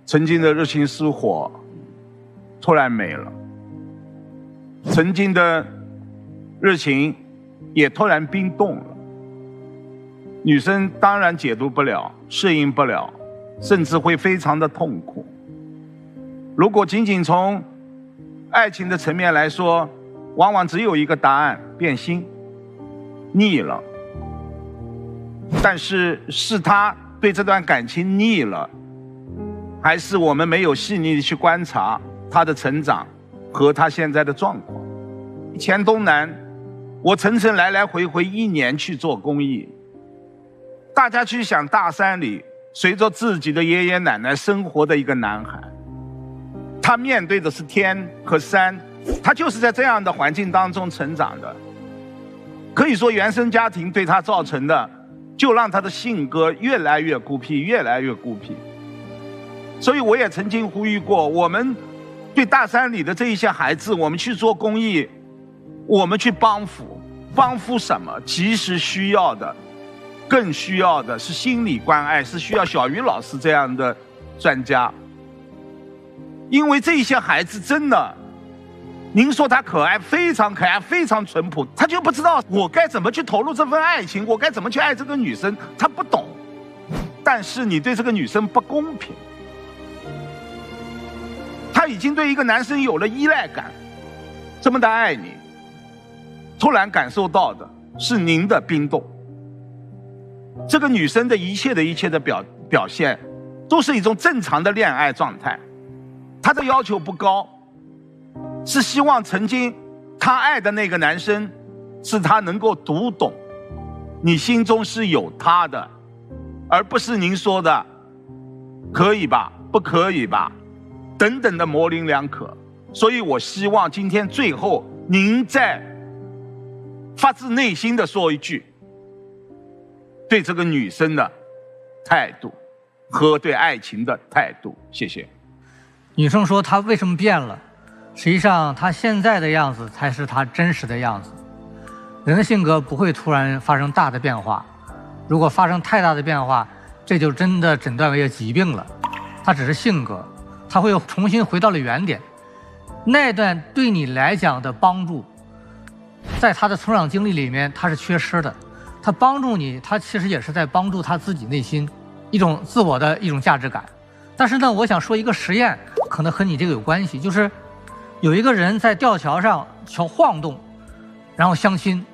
曾经的热情似火，突然没了；曾经的热情也突然冰冻了。女生当然解读不了，适应不了，甚至会非常的痛苦。如果仅仅从爱情的层面来说，往往只有一个答案：变心、腻了。但是是他对这段感情腻了，还是我们没有细腻的去观察他的成长和他现在的状况？前东南，我层层来来回回1年去做公益。大家去想大山里随着自己的爷爷奶奶生活的一个男孩，他面对的是天和山，他就是在这样的环境当中成长的。可以说原生家庭对他造成的，就让他的性格越来越孤僻，越来越孤僻。所以我也曾经呼吁过，我们对大山里的这一些孩子，我们去做公益，我们去帮扶。帮扶什么？其实需要的更需要的是心理关爱，是需要小鱼老师这样的专家。因为这些孩子真的，您说他可爱，非常可爱，非常淳朴，他就不知道我该怎么去投入这份爱情，我该怎么去爱这个女生，他不懂。但是你对这个女生不公平，他已经对一个男生有了依赖感，这么的爱你，突然感受到的是您的冰冻。这个女生的一切的表现，都是一种正常的恋爱状态。她的要求不高，是希望曾经她爱的那个男生，是她能够读懂，你心中是有他的，而不是您说的可以吧，不可以吧，等等的模棱两可。所以我希望今天最后您再发自内心的说一句，对这个女生的态度和对爱情的态度。谢谢。女生说她为什么变了，实际上她现在的样子才是她真实的样子。人的性格不会突然发生大的变化，如果发生太大的变化，这就真的诊断为一个疾病了。它只是性格，它会重新回到了原点。那段对你来讲的帮助，在他的成长经历里面他是缺失的。他帮助你，他其实也是在帮助他自己内心一种自我的一种价值感。但是呢，我想说一个实验，可能和你这个有关系，就是有一个人在吊桥上晃动，然后相亲，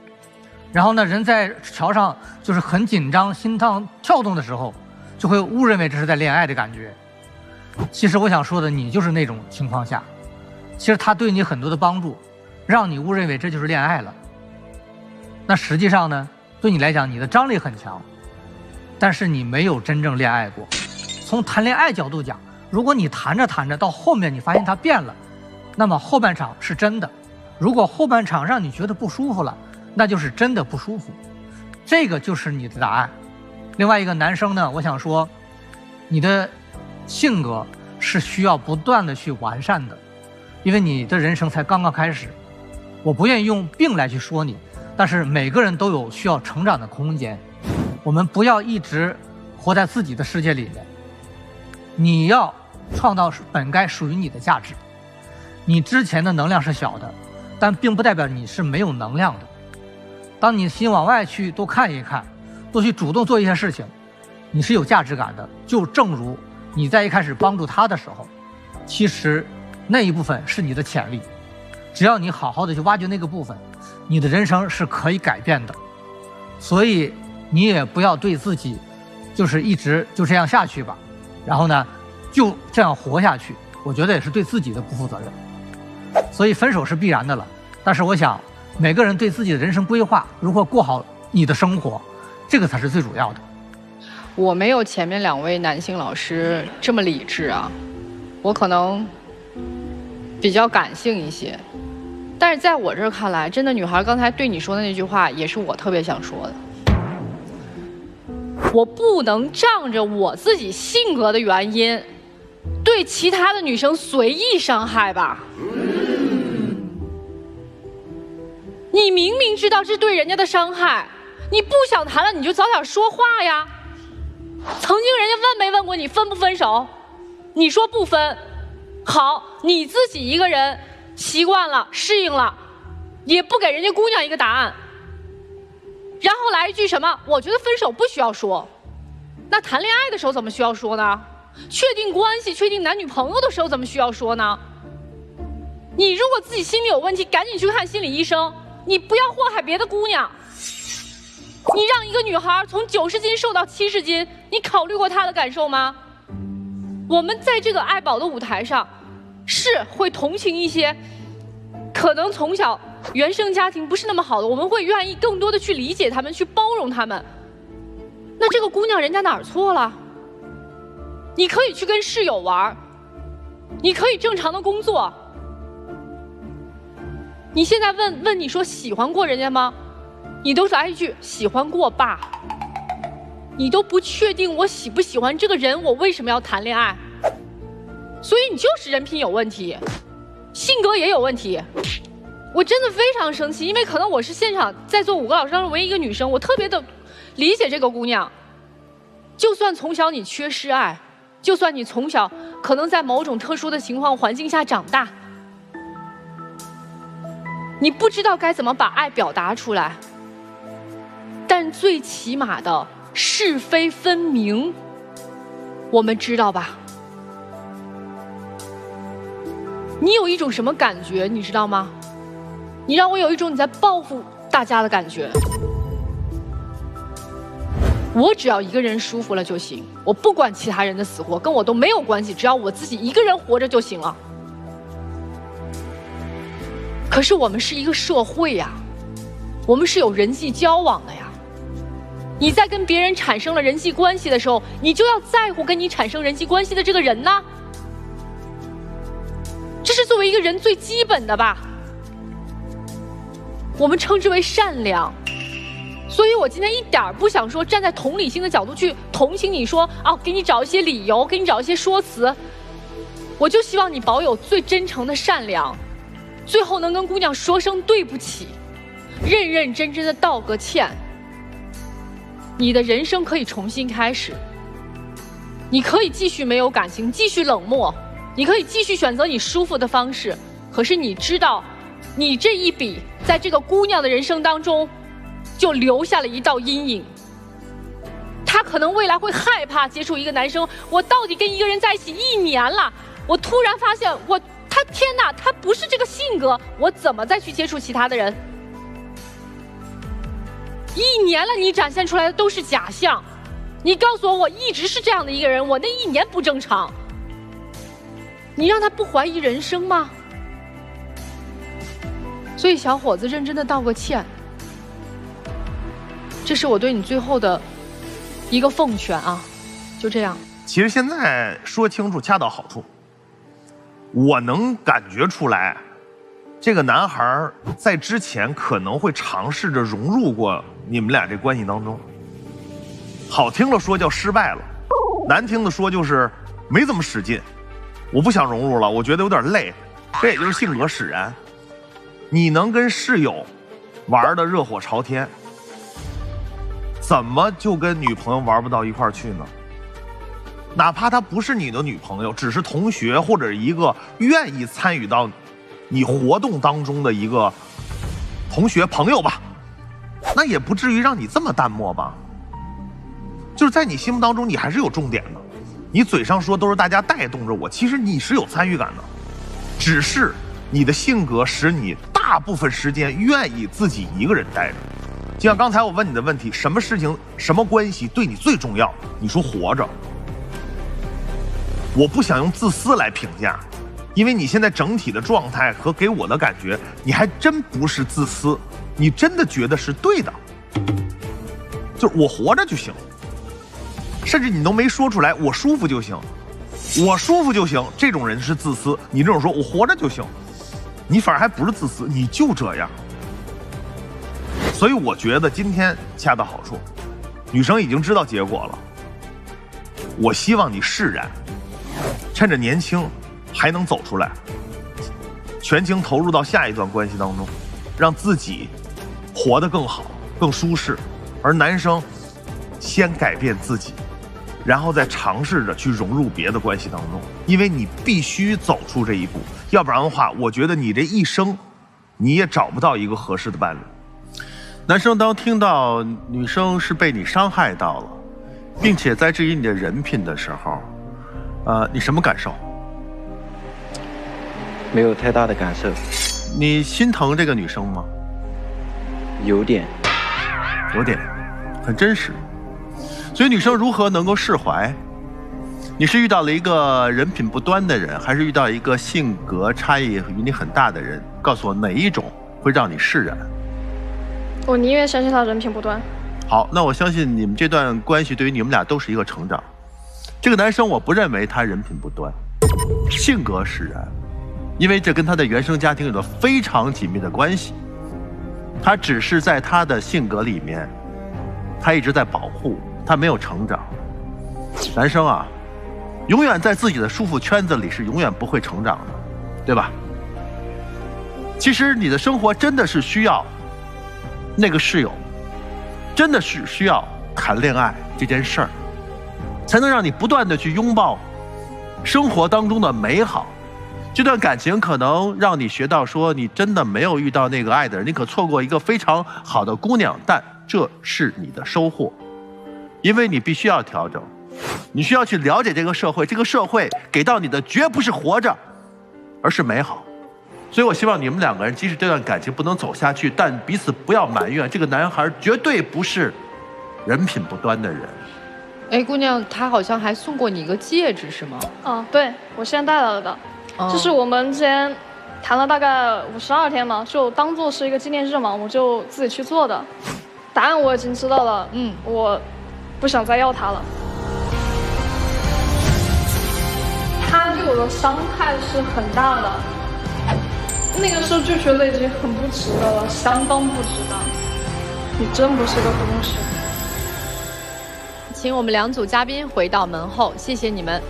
然后呢，人在桥上就是很紧张，心脏跳动的时候，就会误认为这是在恋爱的感觉。其实我想说的，你就是那种情况下，其实他对你很多的帮助，让你误认为这就是恋爱了。那实际上呢，对你来讲，你的张力很强，但是你没有真正恋爱过。从谈恋爱角度讲，如果你谈着谈着到后面你发现他变了，那么后半场是真的。如果后半场让你觉得不舒服了，那就是真的不舒服。这个就是你的答案。另外一个男生呢，我想说，你的性格是需要不断的去完善的，因为你的人生才刚刚开始。我不愿意用病来去说你，但是每个人都有需要成长的空间。我们不要一直活在自己的世界里面，你要创造本该属于你的价值。你之前的能量是小的，但并不代表你是没有能量的。当你心往外去多看一看，多去主动做一些事情，你是有价值感的。就正如你在一开始帮助他的时候，其实那一部分是你的潜力，只要你好好的去挖掘那个部分，你的人生是可以改变的。所以你也不要对自己就是一直就这样下去吧，然后呢就这样活下去，我觉得也是对自己的不负责任。所以分手是必然的了，但是我想每个人对自己的人生规划，如何过好你的生活，这个才是最主要的。我没有前面2位男性老师这么理智啊，我可能比较感性一些。但是在我这儿看来，真的女孩刚才对你说的那句话，也是我特别想说的。我不能仗着我自己性格的原因，对其他的女生随意伤害吧。你明明知道这对人家的伤害，你不想谈了，你就早点说话呀。曾经人家问没问过你分不分手？你说不分，好，你自己一个人习惯了、适应了，也不给人家姑娘一个答案，然后来一句什么？我觉得分手不需要说。那谈恋爱的时候怎么需要说呢？确定关系、确定男女朋友的时候怎么需要说呢？你如果自己心里有问题，赶紧去看心理医生，你不要祸害别的姑娘。你让一个女孩从90斤瘦到70斤，你考虑过她的感受吗？我们在这个爱宝的舞台上，是会同情一些可能从小原生家庭不是那么好的，我们会愿意更多的去理解他们，去包容他们。那这个姑娘人家哪儿错了？你可以去跟室友玩，你可以正常的工作。你现在问你说喜欢过人家吗？你都是来一句喜欢过吧。你都不确定我喜不喜欢这个人，我为什么要谈恋爱？所以你就是人品有问题，性格也有问题。我真的非常生气，因为可能我是现场在座5个老师当中唯一一个女生，我特别的理解这个姑娘。就算从小你缺失爱，就算你从小可能在某种特殊的情况环境下长大，你不知道该怎么把爱表达出来，但最起码的是非分明，我们知道吧？你有一种什么感觉，你知道吗？你让我有一种你在报复大家的感觉。我只要一个人舒服了就行，我不管其他人的死活，跟我都没有关系，只要我自己一个人活着就行了。可是我们是一个社会呀，我们是有人际交往的呀。你在跟别人产生了人际关系的时候，你就要在乎跟你产生人际关系的这个人呢。这是作为一个人最基本的吧，我们称之为善良。所以我今天一点不想说站在同理心的角度去同情你，说啊，给你找一些理由，给你找一些说辞。我就希望你保有最真诚的善良，最后能跟姑娘说声对不起，认认真真的道个歉。你的人生可以重新开始，你可以继续没有感情，继续冷漠，你可以继续选择你舒服的方式。可是你知道，你这一笔在这个姑娘的人生当中就留下了一道阴影。她可能未来会害怕接触一个男生，我到底跟一个人在一起1年了，我突然发现他天哪，他不是这个性格，我怎么再去接触其他的人？1年了，你展现出来的都是假象。你告诉我，我一直是这样的一个人，我那1年不正常，你让他不怀疑人生吗？所以小伙子，认真的道个歉，这是我对你最后的一个奉劝啊，就这样。其实现在说清楚，恰到好处。我能感觉出来，这个男孩在之前可能会尝试着融入过你们俩这关系当中。好听了说叫失败了，难听的说就是没怎么使劲。我不想融入了，我觉得有点累，这也就是性格使然。你能跟室友玩得热火朝天，怎么就跟女朋友玩不到一块儿去呢？哪怕她不是你的女朋友，只是同学或者一个愿意参与到你活动当中的一个同学朋友吧，那也不至于让你这么淡漠吧。就是在你心目当中，你还是有重点的。你嘴上说都是大家带动着我，其实你是有参与感的，只是你的性格使你大部分时间愿意自己一个人待着。就像刚才我问你的问题，什么事情、什么关系对你最重要？你说活着。我不想用自私来评价，因为你现在整体的状态和给我的感觉，你还真不是自私，你真的觉得是对的，就是我活着就行，甚至你都没说出来，我舒服就行，我舒服就行，这种人是自私。你这种说我活着就行，你反而还不是自私，你就这样。所以我觉得今天恰到好处，女生已经知道结果了，我希望你释然。趁着年轻还能走出来，全情投入到下一段关系当中，让自己活得更好、更舒适。而男生先改变自己，然后再尝试着去融入别的关系当中，因为你必须走出这一步，要不然的话，我觉得你这一生你也找不到一个合适的伴侣。男生当听到女生是被你伤害到了，并且在质疑你的人品的时候，你什么感受？没有太大的感受。你心疼这个女生吗？有点，很真实。所以女生如何能够释怀？你是遇到了一个人品不端的人，还是遇到一个性格差异与你很大的人？告诉我哪一种会让你释然？我宁愿相信他人品不端。好，那我相信你们这段关系对于你们俩都是一个成长。这个男生我不认为他人品不端，性格使然，因为这跟他的原生家庭有着非常紧密的关系。他只是在他的性格里面，他一直在保护，他没有成长。男生啊，永远在自己的舒服圈子里是永远不会成长的，对吧？其实你的生活真的是需要那个室友，真的是需要谈恋爱这件事儿，才能让你不断的去拥抱生活当中的美好。这段感情可能让你学到说，你真的没有遇到那个爱的人，你可错过一个非常好的姑娘，但这是你的收获，因为你必须要调整，你需要去了解这个社会，这个社会给到你的绝不是活着，而是美好。所以我希望你们两个人，即使这段感情不能走下去，但彼此不要埋怨，这个男孩绝对不是人品不端的人。哎，姑娘，他好像还送过你一个戒指，是吗？对，我现在戴了的。就是我们之前谈了大概52天嘛，就当做是一个纪念日嘛，我就自己去做的。答案我已经知道了，我不想再要它了。他对我的伤害是很大的，那个时候就觉得已经很不值得了，相当不值得。你真不是个公事。请我们2组嘉宾回到门后，谢谢你们。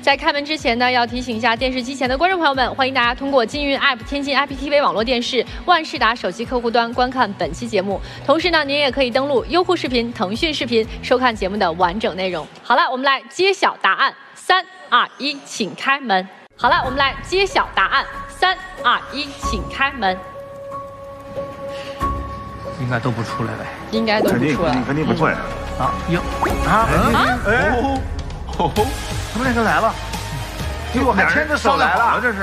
在开门之前呢，要提醒一下电视机前的观众朋友们，欢迎大家通过金云 App、天津 IPTV 网络电视、万事达手机客户端观看本期节目。同时呢，您也可以登录优酷视频、腾讯视频收看节目的完整内容。好了，我们来揭晓答案，3、2、1，请开门。好了，我们来揭晓答案，3、2、1，请开门。应该都不出来呗？应该都不出来，肯定不会。他们两个来了，结果还牵着手来了，这是。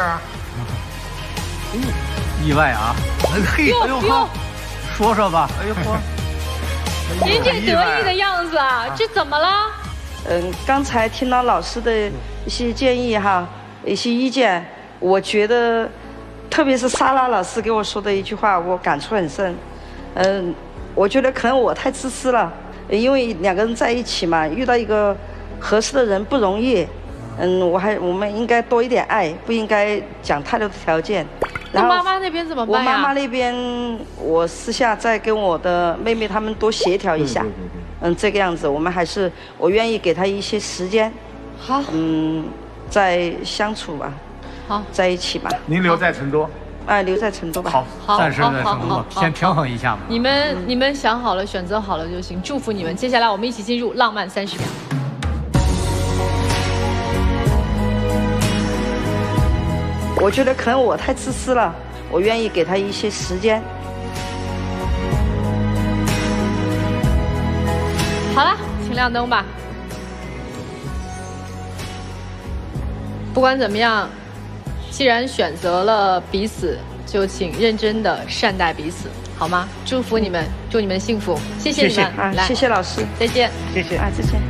意外啊！嘿，哎呦，说说吧。哎呦嚯！您这得意的样子啊，这怎么了？刚才听到老师的一些建议哈，一些意见，我觉得，特别是莎拉老师给我说的一句话，我感触很深。我觉得可能我太自私了，因为2个人在一起嘛，遇到一个合适的人不容易。我们应该多一点爱，不应该讲太多的条件。那妈妈那边怎么办呀？我妈妈那边，我私下再跟我的妹妹她们多协调一下。这个样子，我愿意给她一些时间。好。再相处吧。好。在一起吧。您留在成都。留在成都吧。好，暂时在成都，先平衡一下嘛。你们想好了，选择好了就行。祝福你们。接下来我们一起进入浪漫30秒。我觉得可能我太自私了，我愿意给他一些时间。好了，请亮灯吧。不管怎么样，既然选择了彼此，就请认真的善待彼此，好吗？祝福你们，祝你们幸福，谢谢你们，谢谢老师，再见，谢谢再见。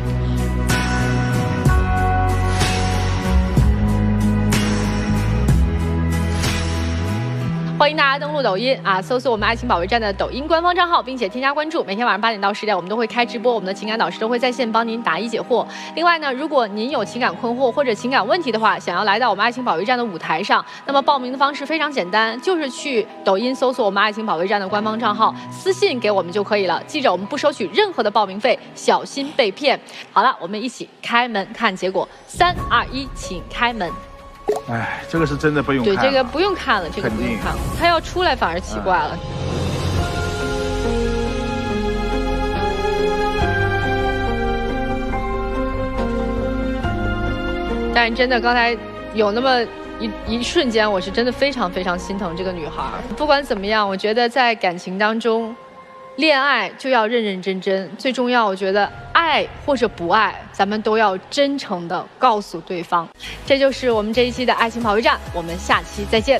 欢迎大家登录抖音啊，搜索我们爱情保卫战的抖音官方账号，并且添加关注。每天晚上8点到10点，我们都会开直播，我们的情感导师都会在线帮您答疑解惑。另外呢，如果您有情感困惑或者情感问题的话，想要来到我们爱情保卫战的舞台上，那么报名的方式非常简单，就是去抖音搜索我们爱情保卫战的官方账号，私信给我们就可以了。记着，我们不收取任何的报名费，小心被骗。好了，我们一起开门看结果，3、2、1，请开门。哎，这个是真的不用看。对，这个不用看了，这个不用看了。他要出来反而奇怪了。但是真的，刚才有那么一瞬间，我是真的非常非常心疼这个女孩。不管怎么样，我觉得在感情当中，恋爱就要认认真真。最重要，我觉得爱或者不爱，咱们都要真诚的告诉对方。这就是我们这一期的爱情保卫战，我们下期再见。